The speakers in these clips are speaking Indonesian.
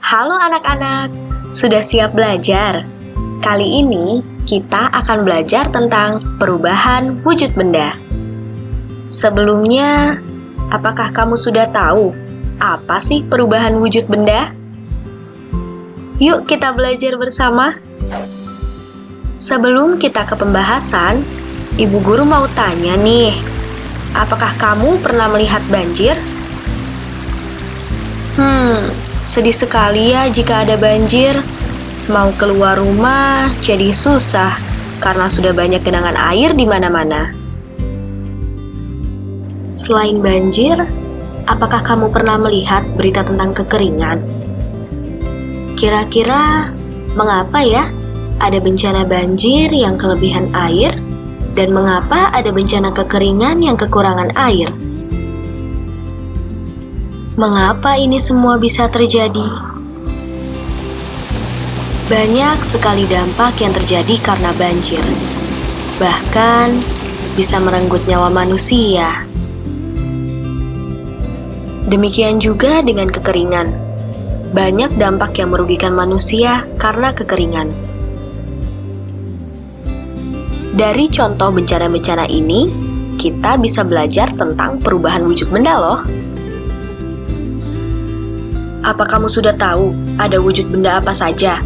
Halo anak-anak, sudah siap belajar? Kali ini kita akan belajar tentang perubahan wujud benda. Sebelumnya, apakah kamu sudah tahu apa sih perubahan wujud benda? Yuk kita belajar bersama. Sebelum kita ke pembahasan, Ibu Guru mau tanya nih, apakah kamu pernah melihat banjir? Sedih sekali ya jika ada banjir. Mau keluar rumah jadi susah karena sudah banyak genangan air di mana-mana. Selain banjir, apakah kamu pernah melihat berita tentang kekeringan? Kira-kira mengapa ya ada bencana banjir yang kelebihan air dan mengapa ada bencana kekeringan yang kekurangan air? Mengapa ini semua bisa terjadi? Banyak sekali dampak yang terjadi karena banjir. Bahkan bisa merenggut nyawa manusia. Demikian juga dengan kekeringan. Banyak dampak yang merugikan manusia karena kekeringan. Dari contoh bencana-bencana ini, kita bisa belajar tentang perubahan wujud benda loh. Apa kamu sudah tahu ada wujud benda apa saja?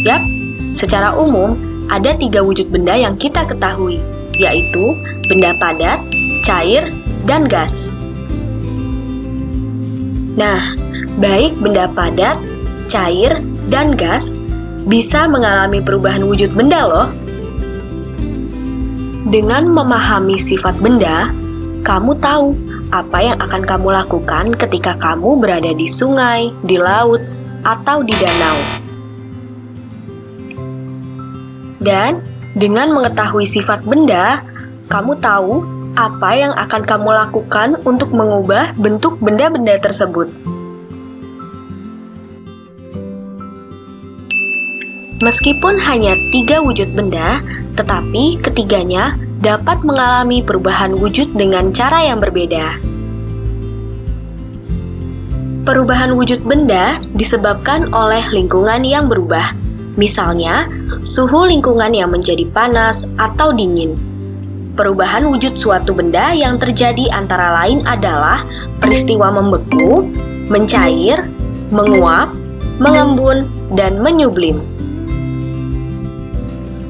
Yap, secara umum ada 3 wujud benda yang kita ketahui, yaitu benda padat, cair, dan gas. Nah, baik benda padat, cair, dan gas bisa mengalami perubahan wujud benda loh. Dengan memahami sifat benda, kamu tahu apa yang akan kamu lakukan ketika kamu berada di sungai, di laut, atau di danau. Dan dengan mengetahui sifat benda, kamu tahu apa yang akan kamu lakukan untuk mengubah bentuk benda-benda tersebut. Meskipun hanya 3 wujud benda, tetapi ketiganya dapat mengalami perubahan wujud dengan cara yang berbeda. Perubahan wujud benda disebabkan oleh lingkungan yang berubah. Misalnya, suhu lingkungan yang menjadi panas atau dingin. Perubahan wujud suatu benda yang terjadi antara lain adalah peristiwa membeku, mencair, menguap, mengembun, dan menyublim.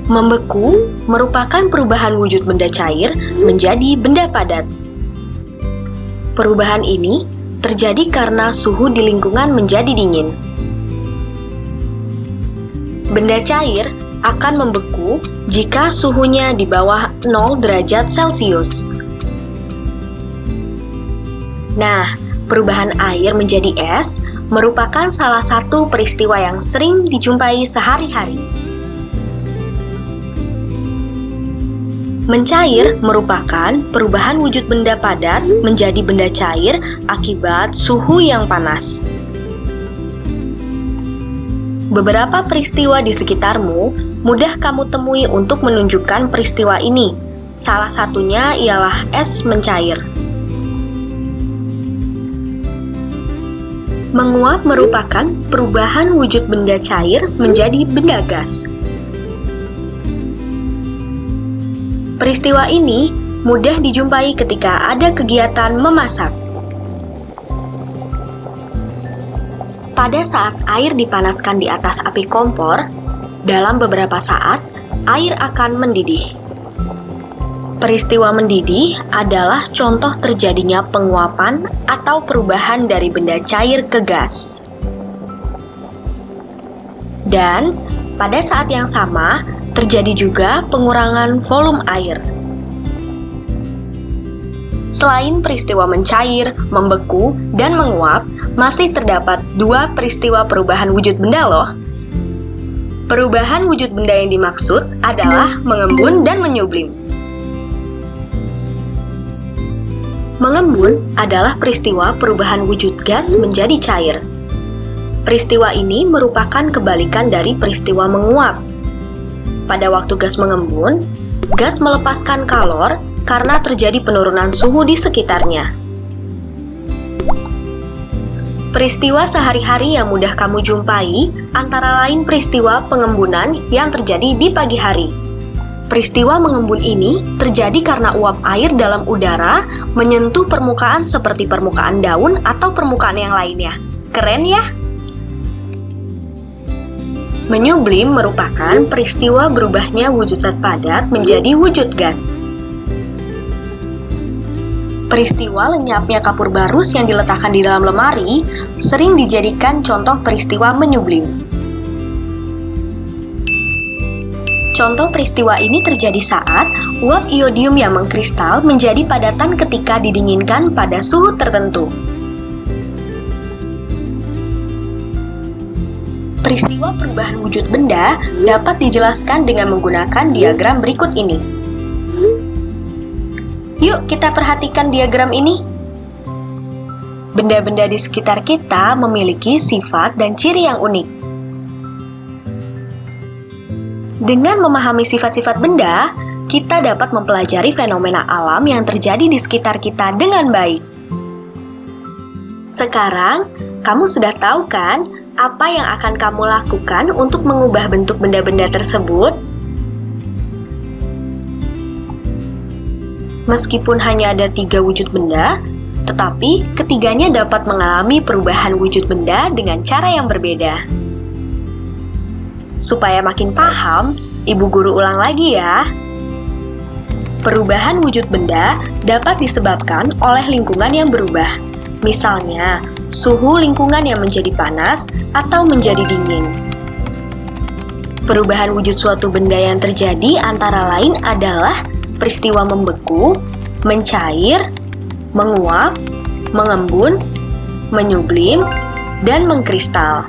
Membeku merupakan perubahan wujud benda cair menjadi benda padat. Perubahan ini terjadi karena suhu di lingkungan menjadi dingin. Benda cair akan membeku jika suhunya di bawah 0 derajat Celcius. Nah, perubahan air menjadi es merupakan salah satu peristiwa yang sering dijumpai sehari-hari. Mencair merupakan perubahan wujud benda padat menjadi benda cair akibat suhu yang panas. Beberapa peristiwa di sekitarmu mudah kamu temui untuk menunjukkan peristiwa ini. Salah satunya ialah es mencair. Menguap merupakan perubahan wujud benda cair menjadi benda gas. Peristiwa ini mudah dijumpai ketika ada kegiatan memasak. Pada saat air dipanaskan di atas api kompor, dalam beberapa saat air akan mendidih. Peristiwa mendidih adalah contoh terjadinya penguapan atau perubahan dari benda cair ke gas. Dan pada saat yang sama, terjadi juga pengurangan volume air. Selain peristiwa mencair, membeku, dan menguap, masih terdapat 2 peristiwa perubahan wujud benda loh. Perubahan wujud benda yang dimaksud adalah mengembun dan menyublim. Mengembun adalah peristiwa perubahan wujud gas menjadi cair. Peristiwa ini merupakan kebalikan dari peristiwa menguap. Pada waktu gas mengembun, gas melepaskan kalor karena terjadi penurunan suhu di sekitarnya. Peristiwa sehari-hari yang mudah kamu jumpai antara lain peristiwa pengembunan yang terjadi di pagi hari. Peristiwa mengembun ini terjadi karena uap air dalam udara menyentuh permukaan seperti permukaan daun atau permukaan yang lainnya. Keren ya? Menyublim merupakan peristiwa berubahnya wujud zat padat menjadi wujud gas. Peristiwa lenyapnya kapur barus yang diletakkan di dalam lemari sering dijadikan contoh peristiwa menyublim. Contoh peristiwa ini terjadi saat uap iodium yang mengkristal menjadi padatan ketika didinginkan pada suhu tertentu. Peristiwa perubahan wujud benda dapat dijelaskan dengan menggunakan diagram berikut ini. Yuk kita perhatikan diagram ini. Benda-benda di sekitar kita memiliki sifat dan ciri yang unik. Dengan memahami sifat-sifat benda, kita dapat mempelajari fenomena alam yang terjadi di sekitar kita dengan baik. Sekarang, kamu sudah tahu kan apa yang akan kamu lakukan untuk mengubah bentuk benda-benda tersebut? Meskipun hanya ada 3 wujud benda, tetapi ketiganya dapat mengalami perubahan wujud benda dengan cara yang berbeda. Supaya makin paham, Ibu Guru ulang lagi ya. Perubahan wujud benda dapat disebabkan oleh lingkungan yang berubah. Misalnya, suhu lingkungan yang menjadi panas atau menjadi dingin. Perubahan wujud suatu benda yang terjadi antara lain adalah peristiwa membeku, mencair, menguap, mengembun, menyublim, dan mengkristal.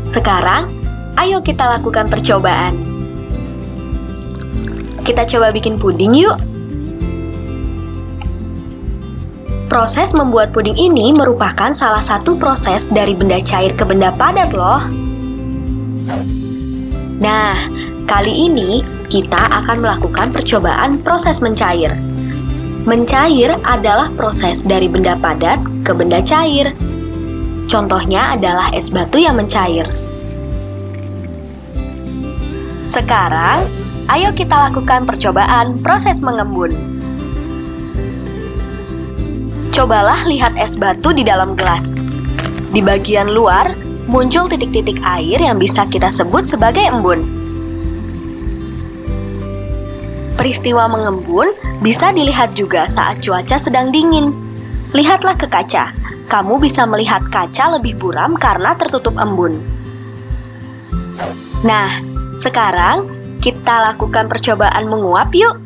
Sekarang, ayo kita lakukan percobaan. Kita coba bikin puding yuk. Proses membuat puding ini merupakan salah satu proses dari benda cair ke benda padat loh. Nah, kali ini kita akan melakukan percobaan proses mencair. Mencair adalah proses dari benda padat ke benda cair. Contohnya adalah es batu yang mencair. Sekarang, ayo kita lakukan percobaan proses mengembun. Cobalah lihat es batu di dalam gelas. Di bagian luar, muncul titik-titik air yang bisa kita sebut sebagai embun. Peristiwa mengembun bisa dilihat juga saat cuaca sedang dingin. Lihatlah ke kaca. Kamu bisa melihat kaca lebih buram karena tertutup embun. Nah, sekarang kita lakukan percobaan menguap yuk.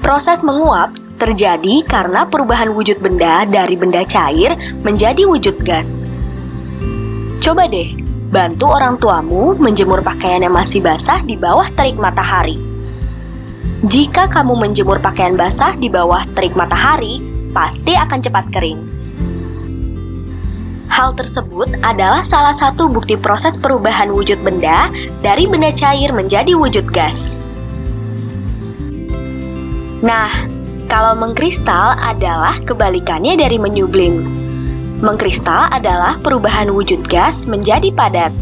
Proses menguap terjadi karena perubahan wujud benda dari benda cair menjadi wujud gas. Coba deh, bantu orang tuamu menjemur pakaian yang masih basah di bawah terik matahari. Jika kamu menjemur pakaian basah di bawah terik matahari, pasti akan cepat kering. Hal tersebut adalah salah satu bukti proses perubahan wujud benda dari benda cair menjadi wujud gas. Nah, kalau mengkristal adalah kebalikannya dari menyublim. Mengkristal adalah perubahan wujud gas menjadi padat.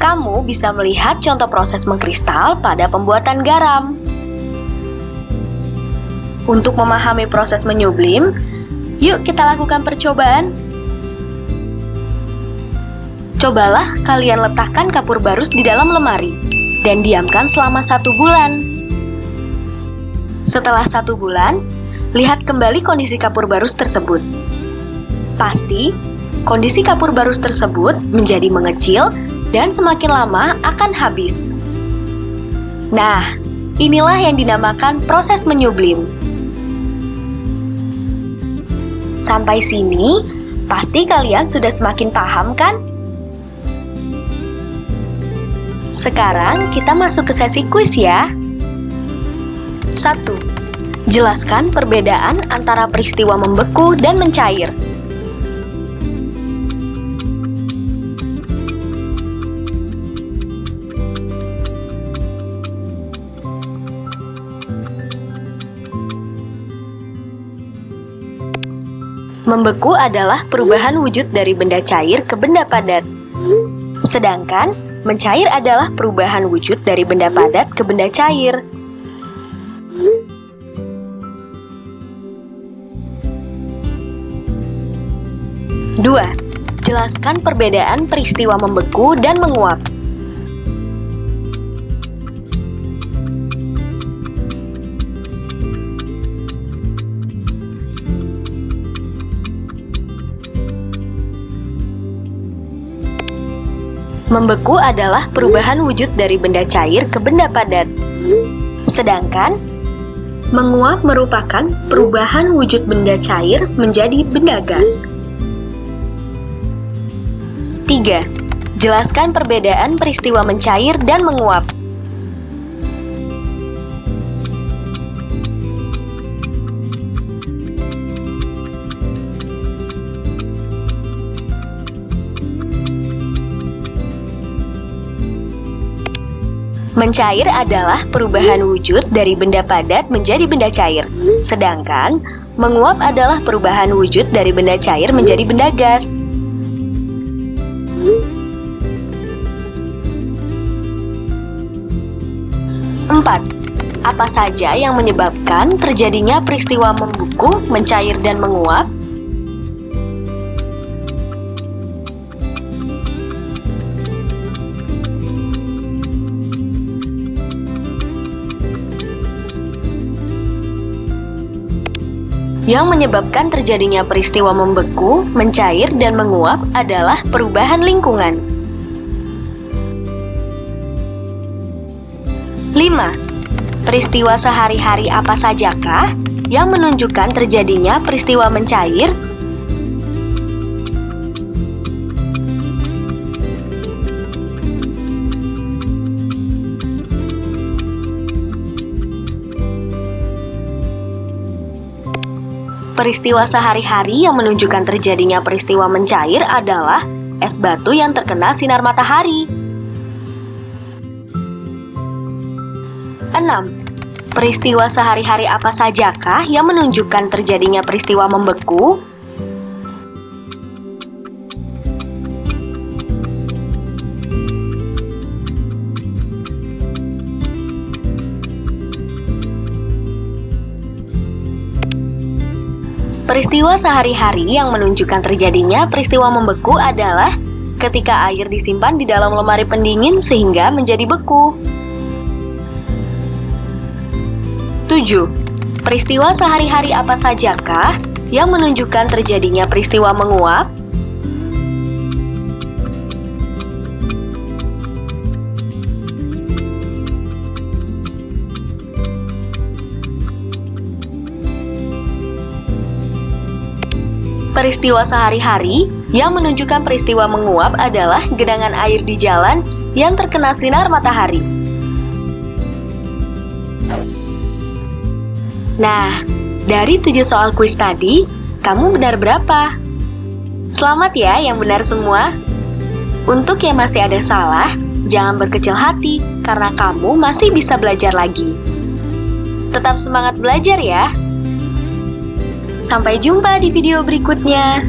Kamu bisa melihat contoh proses mengkristal pada pembuatan garam. Untuk memahami proses menyublim, yuk kita lakukan percobaan. Cobalah kalian letakkan kapur barus di dalam lemari dan diamkan selama 1 bulan. Setelah 1 bulan, lihat kembali kondisi kapur barus tersebut. Pasti, kondisi kapur barus tersebut menjadi mengecil dan semakin lama akan habis. Nah, inilah yang dinamakan proses menyublim. Sampai sini, pasti kalian sudah semakin paham kan? Sekarang kita masuk ke sesi kuis ya. 1. Jelaskan perbedaan antara peristiwa membeku dan mencair. Membeku adalah perubahan wujud dari benda cair ke benda padat. Sedangkan mencair adalah perubahan wujud dari benda padat ke benda cair. Dua, jelaskan perbedaan peristiwa membeku dan menguap. Membeku adalah perubahan wujud dari benda cair ke benda padat. Sedangkan menguap merupakan perubahan wujud benda cair menjadi benda gas. 3. Jelaskan perbedaan peristiwa mencair dan menguap. Mencair adalah perubahan wujud dari benda padat menjadi benda cair. Sedangkan menguap adalah perubahan wujud dari benda cair menjadi benda gas. 4. Apa saja yang menyebabkan terjadinya peristiwa membeku, mencair, dan menguap? Yang menyebabkan terjadinya peristiwa membeku, mencair, dan menguap adalah perubahan lingkungan. 5. Peristiwa sehari-hari apa sajakah yang menunjukkan terjadinya peristiwa mencair? Peristiwa sehari-hari yang menunjukkan terjadinya peristiwa mencair adalah es batu yang terkena sinar matahari. 6. Peristiwa sehari-hari apa sajakah yang menunjukkan terjadinya peristiwa membeku? Peristiwa sehari-hari yang menunjukkan terjadinya peristiwa membeku adalah ketika air disimpan di dalam lemari pendingin sehingga menjadi beku. 7. Peristiwa sehari-hari apa sajakah yang menunjukkan terjadinya peristiwa menguap? Peristiwa sehari-hari yang menunjukkan peristiwa menguap adalah genangan air di jalan yang terkena sinar matahari. Nah, dari 7 soal kuis tadi, kamu benar berapa? Selamat ya yang benar semua. Untuk yang masih ada salah, jangan berkecil hati karena kamu masih bisa belajar lagi. Tetap semangat belajar ya. Sampai jumpa di video berikutnya.